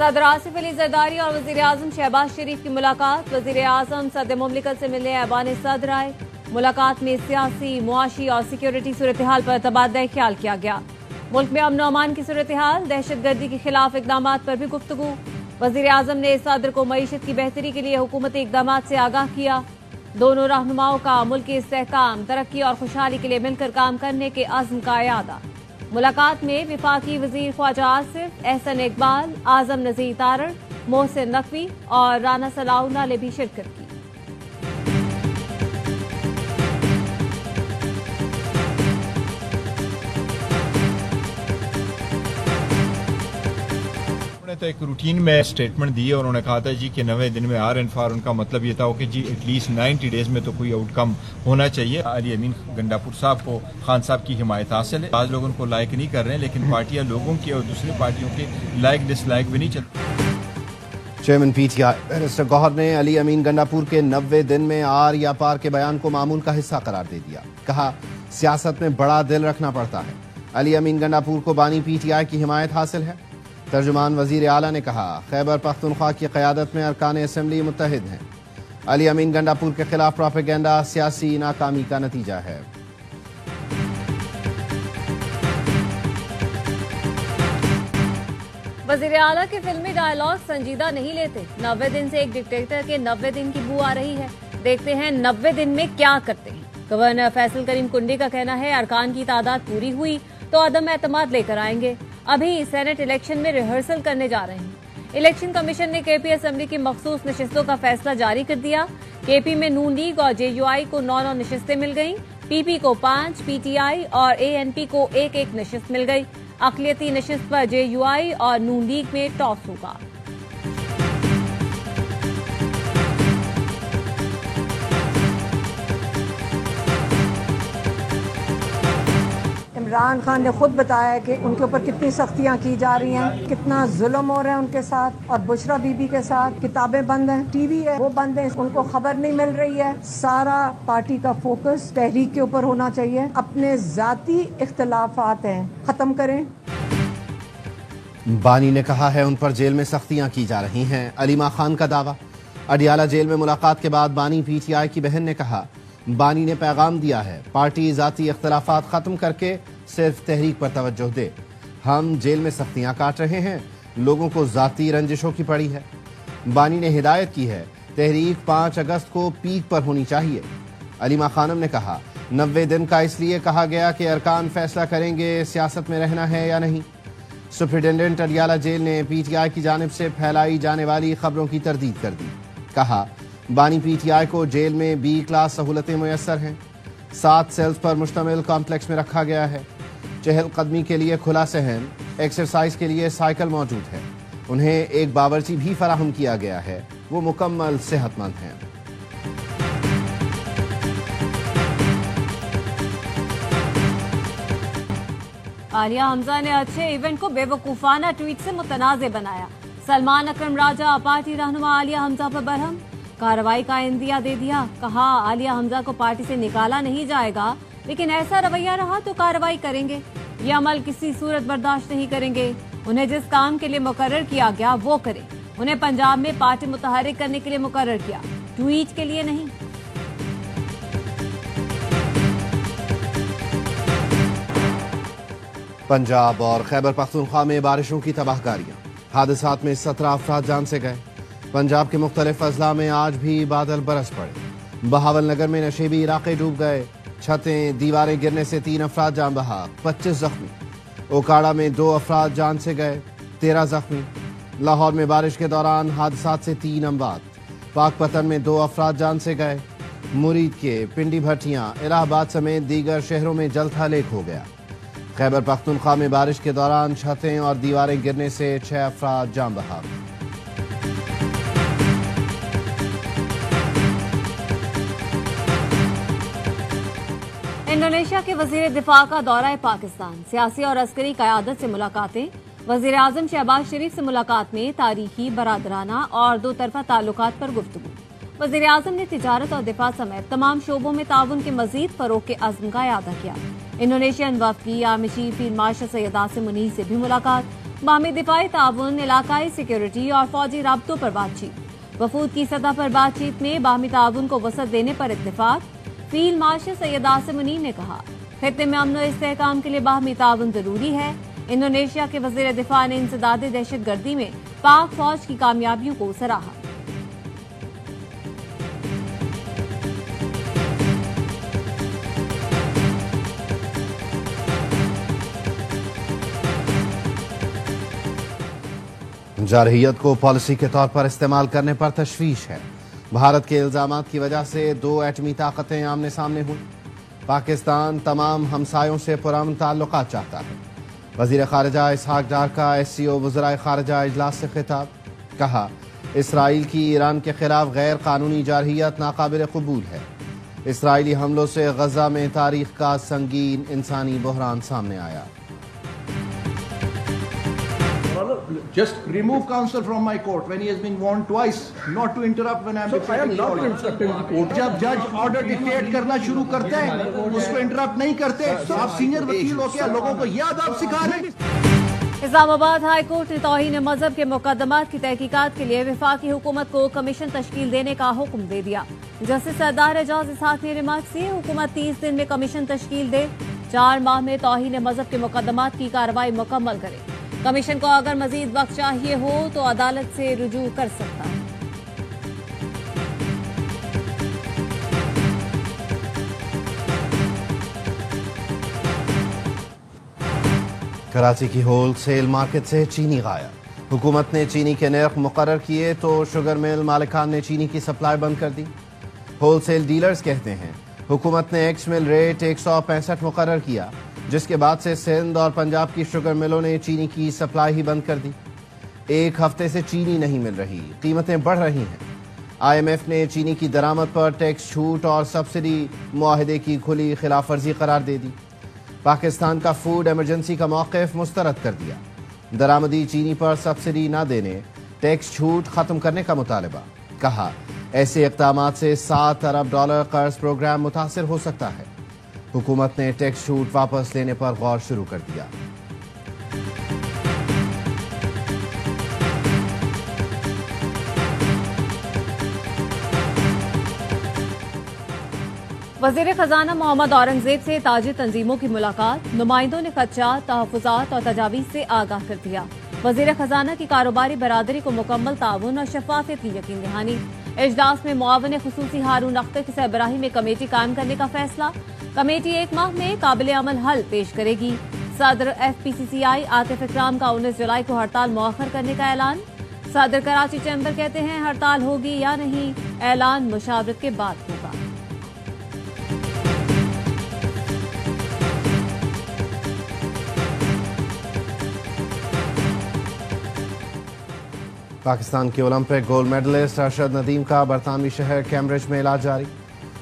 صدر آصف علی زرداری اور وزیر اعظم شہباز شریف کی ملاقات۔ وزیر اعظم صدر مملکت سے ملنے ایوان صدر آئے۔ ملاقات میں سیاسی، معاشی اور سیکیورٹی صورتحال پر تبادلہ خیال کیا گیا۔ ملک میں امن و امان کی صورتحال، دہشت گردی کے خلاف اقدامات پر بھی گفتگو۔ وزیر اعظم نے صدر کو معیشت کی بہتری کے لیے حکومتی اقدامات سے آگاہ کیا۔ دونوں رہنماؤں کا ملک کے استحکام، ترقی اور خوشحالی کے لیے مل کر کام کرنے کے عزم کا اعادہ۔ ملاقات میں وفاقی وزیر خواجہ آصف، احسن اقبال، اعظم نذیر تارڑ، محسن نقوی اور رانا صلاح اللہ نے بھی شرکت کی۔ تو ایک روٹین میں سٹیٹمنٹ دی ہے اور انہوں نے کہا تھا جی کہ 90 دن میں ان کا مطلب یہ تھا کہ جی ایٹ لیسٹ 90 ڈیز میں تو کوئی آؤٹ کم ہونا چاہیے۔ علی امین گنڈاپور صاحب کو خان صاحب کی حمایت حاصل ہے۔ بعض لوگ ان کو لائک نہیں کر رہے ہیں، لیکن پارٹیاں لوگوں کی اور دوسری پارٹیوں کے لائک ڈس لائک بھی نہیں چلتی۔ Chairman P T I barrister Gohar نے علی امین گنڈاپور کے 90 دن میں آر یا پار کے بیان کو معمول کا حصہ قرار دے دیا۔ کہا سیاست میں بڑا دل رکھنا پڑتا ہے۔ علی امین گنڈاپور کو بانی پی ٹی آئی کی حمایت حاصل ہے۔ ترجمان وزیر اعلیٰ نے کہا خیبر پختونخوا کی قیادت میں ارکان اسمبلی متحد ہیں۔ علی امین گنڈاپور کے خلاف پروپیگنڈا سیاسی ناکامی کا نتیجہ ہے۔ وزیر اعلیٰ کے فلمی ڈائیلاگ سنجیدہ نہیں لیتے۔ 90 دن سے ایک ڈکٹیٹر کے 90 دن کی بو آ رہی ہے۔ دیکھتے ہیں 90 دن میں کیا کرتے ہیں۔ گورنر فیصل کریم کنڈی کا کہنا ہے ارکان کی تعداد پوری ہوئی تو عدم اعتماد لے کر آئیں گے۔ ابھی سینٹ الیکشن میں ریہرسل کرنے جا رہے ہیں۔ الیکشن کمیشن نے کے پی اسمبلی کی مخصوص نشستوں کا فیصلہ جاری کر دیا۔ کے پی میں نون لیگ اور جے یو آئی کو 9 نشستیں مل گئیں، پی پی کو 5، پی ٹی آئی اور اے این پی کو 1 نشست مل گئی۔ اقلیتی نشست پر جے یو آئی اور نون لیگ میں ٹاس ہوگا۔ عمران خان نے خود بتایا کہ ان کے اوپر کتنی سختیاں کی جا رہی ہیں، کتنا ظلم ہو رہا ہے ان کے ساتھ، اور بشرا بی بی کے ساتھ کتابیں بند ہیں، ٹی وی ہے وہ بند ہے، ان کو خبر نہیں مل رہی ہے۔ سارا پارٹی کا فوکس تحریک کے اوپر ہونا چاہیے۔ اپنے ذاتی اختلافات ہیں ختم کریں۔ بانی نے کہا ہے ان پر جیل میں سختیاں کی جا رہی ہیں۔ علیمہ خان کا دعویٰ۔ اڈیالہ جیل میں ملاقات کے بعد بانی پی ٹی آئی کی بہن نے کہا بانی نے پیغام دیا ہے پارٹی ذاتی اختلافات ختم کر کے صرف تحریک پر توجہ دے۔ ہم جیل میں سختیاں کاٹ رہے ہیں، لوگوں کو ذاتی رنجشوں کی پڑی ہے۔ بانی نے ہدایت کی ہے تحریک 5 اگست کو پیک پر ہونی چاہیے۔ علیمہ خانم نے کہا 90 دن کا اس لیے کہا گیا کہ ارکان فیصلہ کریں گے سیاست میں رہنا ہے یا نہیں۔ سپرنٹینڈنٹ اڈیالہ جیل نے پی ٹی آئی کی جانب سے پھیلائی جانے والی خبروں کی تردید کر دی۔ کہا بانی پی ٹی آئی کو جیل میں بی کلاس سہولتیں میسر ہیں۔ 7 سیلز پر مشتمل کمپلیکس میں رکھا گیا ہے۔ چہل قدمی کے لیے کھلا صحن، ایکسرسائز کے لیے سائیکل موجود ہے۔ انہیں ایک باورچی بھی فراہم کیا گیا ہے، وہ مکمل صحت مند ہیں۔ عالیہ حمزہ نے اچھے ایونٹ کو بے وقوفانہ ٹویٹ سے متنازع بنایا۔ سلمان اکرم راجہ پارٹی رہنما عالیہ حمزہ پر برہم، کارروائی کا عندیہ دے دیا۔ کہا عالیہ حمزہ کو پارٹی سے نکالا نہیں جائے گا، لیکن ایسا رویہ رہا تو کارروائی کریں گے۔ یہ عمل کسی صورت برداشت نہیں کریں گے۔ انہیں جس کام کے لیے مقرر کیا گیا وہ کریں۔ انہیں پنجاب میں پارٹی متحرک کرنے کے لیے مقرر کیا، ٹویٹ کے لیے نہیں۔ پنجاب اور خیبر پختونخوا میں بارشوں کی تباہ کاریاں، حادثات میں 17 افراد جان سے گئے۔ پنجاب کے مختلف اضلاع میں آج بھی بادل برس پڑے۔ بہاول نگر میں نشیبی علاقے ڈوب گئے، چھتیں دیواریں گرنے سے 3 افراد جان بحق، 25 زخمی۔ اوکاڑا میں 2 افراد جان سے گئے، 13 زخمی۔ لاہور میں بارش کے دوران حادثات سے 3 اموات، پاک پتن میں 2 افراد جان سے گئے۔ مرید کے پنڈی بھٹیاں، الہ آباد سمیت دیگر شہروں میں جل تھل ایک ہو گیا۔ خیبر پختونخوا میں بارش کے دوران چھتیں اور دیواریں گرنے سے 6 افراد جان بحق۔ انڈونیشیا کے وزیر دفاع کا دورہ پاکستان، سیاسی اور عسکری قیادت سے ملاقاتیں۔ وزیر اعظم شہباز شریف سے ملاقات میں تاریخی، برادرانہ اور 2 طرفہ تعلقات پر گفتگو۔ وزیر اعظم نے تجارت اور دفاع سمیت تمام شعبوں میں تعاون کے مزید فروغ کے عزم کا اعادہ کیا۔ इंडोनेशियन वफ्द की army chief field marshal Syed Asim Munir से भी मुलाकात, बाहमी दिफाई ताउन, इलाकाई सिक्योरिटी और फौजी राब्तों पर बातचीत। वफूद की सतह पर बातचीत में बाहमी ताउन को वसअत देने पर इत्तेफाक। फील्ड मार्शल सैयद आसिम मुनीर ने कहा, खित्ते में अमन और इस्तेहकाम के लिए बाहमी ताउन जरूरी है। इंडोनेशिया के वजीर दिफा ने इंसदाद दहशतगर्दी में पाक फौज की कामयाबियों को सराहा। जारहियत को पॉलिसी के तौर पर इस्तेमाल करने पर तशवीश है। भारत के इल्जामात की वजह से 2 एटमी ताकतें आमने सामने हुई। पाकिस्तान तमाम हमसायों से पुरअमन ताल्लुकात चाहता है। वजीर खारजा इसहाक डार का SCO वज़राए खारजा इजलास से खिताब, कहा इसराइल की ईरान के खिलाफ गैर कानूनी जारहियत नाकाबिल कबूल है। इसराइली हमलों से गजा में तारीख का संगीन इंसानी बहरान सामने आया। Just remove counsel from my court when he has been warned twice not to interrupt when I am dictating the order. जब जज ऑर्डर डिक्टेट करना शुरू करते हैं उसको इंटरप्ट नहीं करते। आप सीनियर वकील हो क्या लोगों को यह आदाब सिखा रहे हैं? इस्लामाबाद हाई कोर्ट ने तौहीन मजहब के मुकदमात की तहकीकात के लिए वफाकी हुकूमत को कमीशन तश्कील देने का हुक्म दे दिया। जस्टिस सरदार एजाज इसहाक ने रिमार्क किए, हुकूमत 30 दिन में कमीशन तश्कील दे, 4 माह में तौहीन मजहब के मुकदमात की कार्रवाई मुकम्मल करे। कमीशन को अगर मजीद वक्त चाहिए हो तो अदालत से रुजू कर सकता है। कराची की होल सेल मार्केट से चीनी गायब। हुकूमत ने चीनी के नर्ख मुकर्रर किए तो शुगर मिल मालिकान ने चीनी की सप्लाई बंद कर दी। होल सेल डीलर्स कहते हैं हुकूमत ने एक्स मिल रेट 165 मुकर्रर किया, जिसके बाद से सिंध और पंजाब की शुगर मिलों ने चीनी की सप्लाई ही बंद कर दी। 1 हफ्ते से चीनी नहीं मिल रही, कीमतें बढ़ रही हैं। IMF ने चीनी की दरामद पर टैक्स छूट और सब्सिडी मुआहदे की खुली खिलाफ वर्जी करार दे दी। पाकिस्तान का फूड एमरजेंसी का मौक़िफ़ मुस्तरद कर दिया। दरामदी चीनी पर सब्सिडी न देने, टैक्स छूट खत्म करने का मुतालबा। कहा ऐसे इक़दामात से $7 अरब कर्ज प्रोग्राम मुतासिर हो सकता है। हुकूमत ने टैक्स छूट वापस लेने पर गौर शुरू कर दिया। वज़ीर खजाना मोहम्मद औरंगजेब से ताजी तंजीमों की मुलाकात, नुमाइंदों ने खदशात, तहफ़्फ़ुज़ात और तजावीज़ से आगाह कर दिया। वज़ीर खजाना की कारोबारी बरादरी को मुकम्मल ताउन और शफ़ाफ़ियत की यकीन दहानी। इजलास में मुआविन ख़ुसूसी हारून अख्तर की सरबराही में कमेटी कायम करने का फैसला। कमेटी 1 माह में काबिल अमल हल पेश करेगी। सदर FPCCI आतिफ इकराम का 19 जुलाई को हड़ताल मौखर करने का ऐलान। सदर कराची चैम्बर कहते हैं हड़ताल होगी या नहीं, ऐलान मुशावरत के बाद होगा। पाकिस्तान के Olympic gold medallist Arshad Nadeem का बरतानवी शहर कैम्ब्रिज में इलाज जारी।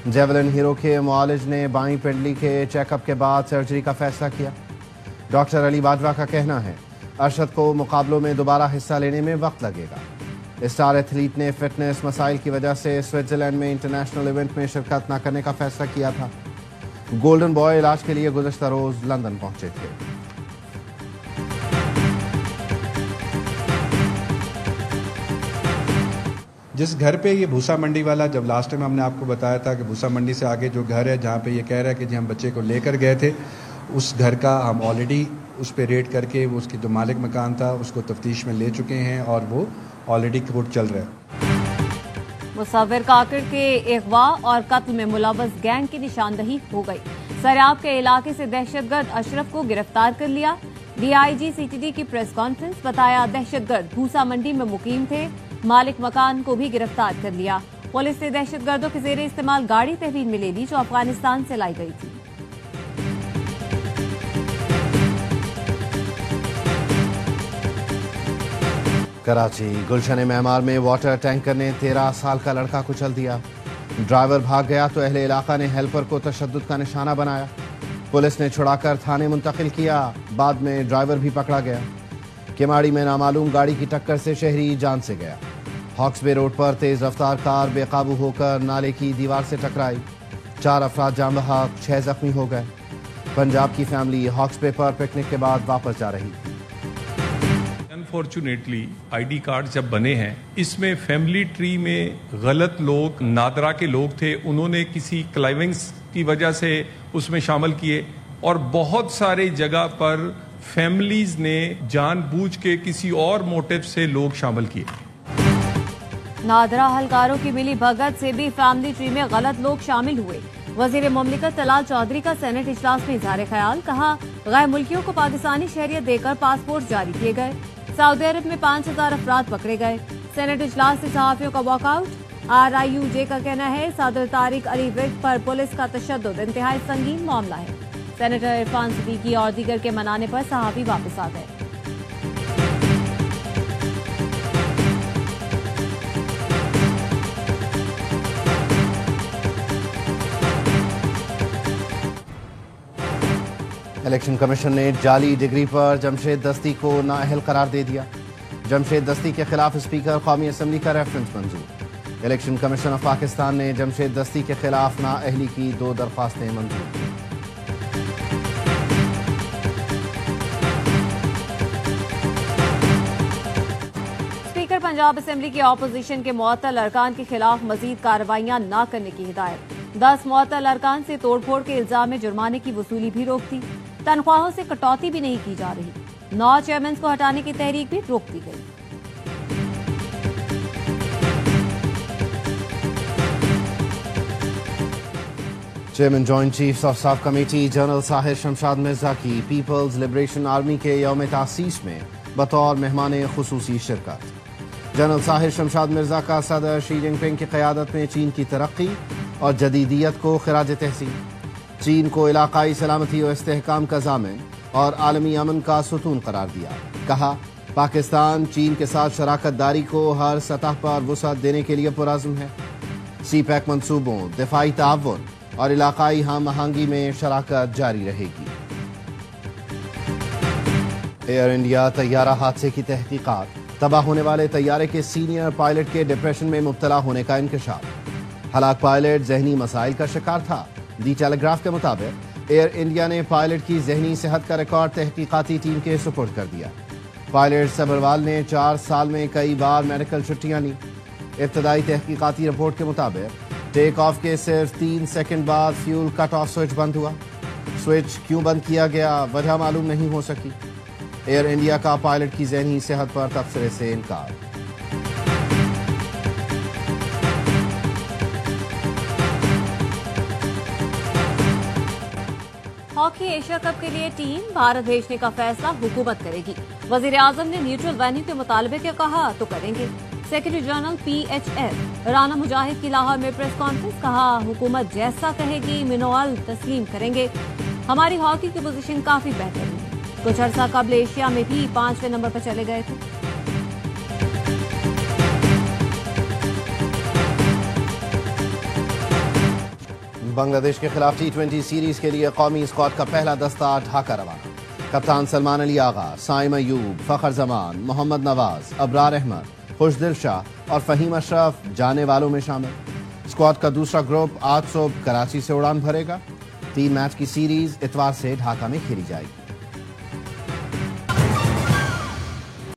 जेवलिन हीरो के मुआलिज ने बाईं पिंडली के चेकअप के बाद सर्जरी का फैसला किया। डॉक्टर अली बाजवा का कहना है अरशद को मुकाबलों में दोबारा हिस्सा लेने में वक्त लगेगा। स्टार एथलीट ने फिटनेस मसाइल की वजह से स्विट्जरलैंड में इंटरनेशनल इवेंट में शिरकत न करने का फैसला किया था। गोल्डन बॉय इलाज के लिए गुज़श्ता रोज लंदन पहुंचे थे। जिस घर पे ये भूसा मंडी वाला, जब लास्ट टाइम हमने आपको बताया था कि भूसा मंडी से आगे जो घर है जहाँ पे ये कह रहा है कि जी हम बच्चे को लेकर गए थे, उस घर का हम ऑलरेडी उस पे रेड करके वो उसकी जो मालिक मकान था उसको तफ्तीश में ले चुके हैं और वो ऑलरेडी कोर्ट चल रहा है। मुसव्विर काकड़ के अगवा और कत्ल में मुलव्वस गैंग की निशानदही हो गई। सराब के इलाके से दहशतगर्द अशरफ को गिरफ्तार कर लिया। DIG CTD की प्रेस कॉन्फ्रेंस, बताया दहशतगर्द भूसा मंडी में मुकीम थे। मालिक मकान को भी गिरफ्तार कर लिया। पुलिस ने दहशतगर्दों के जेरे इस्तेमाल गाड़ी तहवील में ले ली जो अफगानिस्तान से लाई गई थी। कराची गुलशन मेमार में वाटर टैंकर ने 13 साल का लड़का कुचल दिया। ड्राइवर भाग गया तो अहले इलाका ने हेल्पर को तशद्दुद का निशाना बनाया। पुलिस ने छुड़ाकर थाने मुंतकिल किया, बाद में ड्राइवर भी पकड़ा गया। केमाड़ी में नामालूम गाड़ी की टक्कर से शहरी जान से गया। हॉक्सबे रोड पर तेज रफ्तार कार बेकाबू होकर नाले की दीवार से टकराई। 4 अफराद जान बहक, 6 जख्मी हो गए। पंजाब की फैमिली हॉक्स पे पर पिकनिक के बाद वापस जा रही थी। अनफॉर्चुनेटली आईडी कार्ड जब बने हैं, इसमें फैमिली ट्री में गलत लोग, नादरा के लोग थे, उन्होंने किसी क्लाइविंग्स की वजह से उसमें शामिल किए और बहुत सारे जगह पर फैमिलीज ने जानबूझ के किसी और मोटिव से लोग शामिल किए। नादरा हलकारों की मिली भगत से भी फैमिली ट्री में गलत लोग शामिल हुए। वजीर मुमलिकत तलाल चौधरी का सेनेट इजलास में इजहार ख्याल, कहा गैर मुल्कियों को पाकिस्तानी शहरियत देकर पासपोर्ट जारी किए गए। सऊदी अरब में 5000 अफराद पकड़े गए। सेनेट इजलास से सहाफियों का वॉकआउट। RIUJ का कहना है सदर तारिक अली विर्क पर पुलिस का तशद्दुद इंतहाई संगीन मामला है। सेनेटर इरफान सिद्दीकी और दीगर के मनाने पर सहाफी वापस आ गए। इलेक्शन कमीशन ने जाली डिग्री पर जमशेद दस्ती को नाअहल करार दे दिया। जमशेद दस्ती के खिलाफ स्पीकर कौमी असम्बली का रेफरेंस मंजूर। इलेक्शन कमीशन ऑफ पाकिस्तान ने जमशेद दस्ती के खिलाफ नाअहली की 2 दरख्वास्तें मंजूर की। स्पीकर पंजाब असम्बली की अपोजिशन के मुअत्तल अरकान के खिलाफ मजीद कार्रवाइयां न करने की हिदायत। 10 मुअत्तल अरकान से तोड़फोड़ के इल्जाम में जुर्माने की वसूली भी रोक दी। तनख्वाहों से कटौती भी नहीं की जा रही। 9 चेयरमैन को हटाने की तहरीक भी रोक दी गई। Chairman joint chiefs of staff committee general Sahir Shamshad Mirza की पीपल्स लिबरेशन आर्मी के यौम तासीस में बतौर मेहमान खुसूसी शिरकत। जनरल साहिर शमशाद मिर्जा का सदर शी जिनपिंग की क़यादत में चीन की तरक्की और जदीदियत को खिराज तहसीन। चीन को इलाकाई सलामती और इस्तेहकाम का ज़ामिन और आलमी अमन का सुतून करार दिया। कहा पाकिस्तान चीन के साथ शराकत दारी को हर सतह पर वुसअत देने के लिए पुरअज़्म है। CPEC मंसूबों, दिफाई ताउन और इलाकाई हम आहंगी में शराकत जारी रहेगी। एयर इंडिया तैयारा हादसे की तहकीकात। तबाह होने वाले तैयारे के सीनियर पायलट के डिप्रेशन में मुब्तला होने का इंकशाफ। हलाक पायलट जहनी मसाइल का शिकार था। दी टेलीग्राफ के मुताबिक एयर इंडिया ने पायलट की जहनी सेहत का रिकॉर्ड तहकीकाती टीम के सुपुर्द कर दिया। पायलट सबरवाल ने 4 साल में कई बार मेडिकल छुट्टियां ली। इब्तदाई तहकीकाती रिपोर्ट के मुताबिक टेक ऑफ के सिर्फ 3 सेकंड बाद फ्यूल कट ऑफ स्विच बंद हुआ। स्विच क्यों बंद किया गया, वजह मालूम नहीं हो सकी। एयर इंडिया का पायलट की जहनी सेहत पर तबसरे से इनकार। हॉकी एशिया कप के लिए टीम भारत भेजने का फैसला हुकूमत करेगी। वजीर आजम ने न्यूट्रल वेन्यू के मुतालबे के कहा तो करेंगे। सेक्रेटरी जनरल PHF राना मुजाहिद की लाहौर में प्रेस कॉन्फ्रेंस, कहा हुकूमत जैसा कहेगी मिनोअल तस्लीम करेंगे। हमारी हॉकी की पोजीशन काफी बेहतर है। कुछ अर्सा कबल एशिया में भी 5वें नंबर पर चले गए थे। बांग्लादेश के खिलाफ T20 सीरीज के लिए कौमी स्क्वाड का पहला दस्ता ढाका रवाना। कप्तान सलमान अली आगा, साइम अयूब, फखर जमान, मोहम्मद नवाज, अबरार अहमद, खुशदिल शाह और फहीम अशरफ जाने वालों में शामिल। स्क्वाड का दूसरा ग्रुप आज सुबह कराची से उड़ान भरेगा। 3 मैच की सीरीज इतवार से ढाका में खेली जाएगी।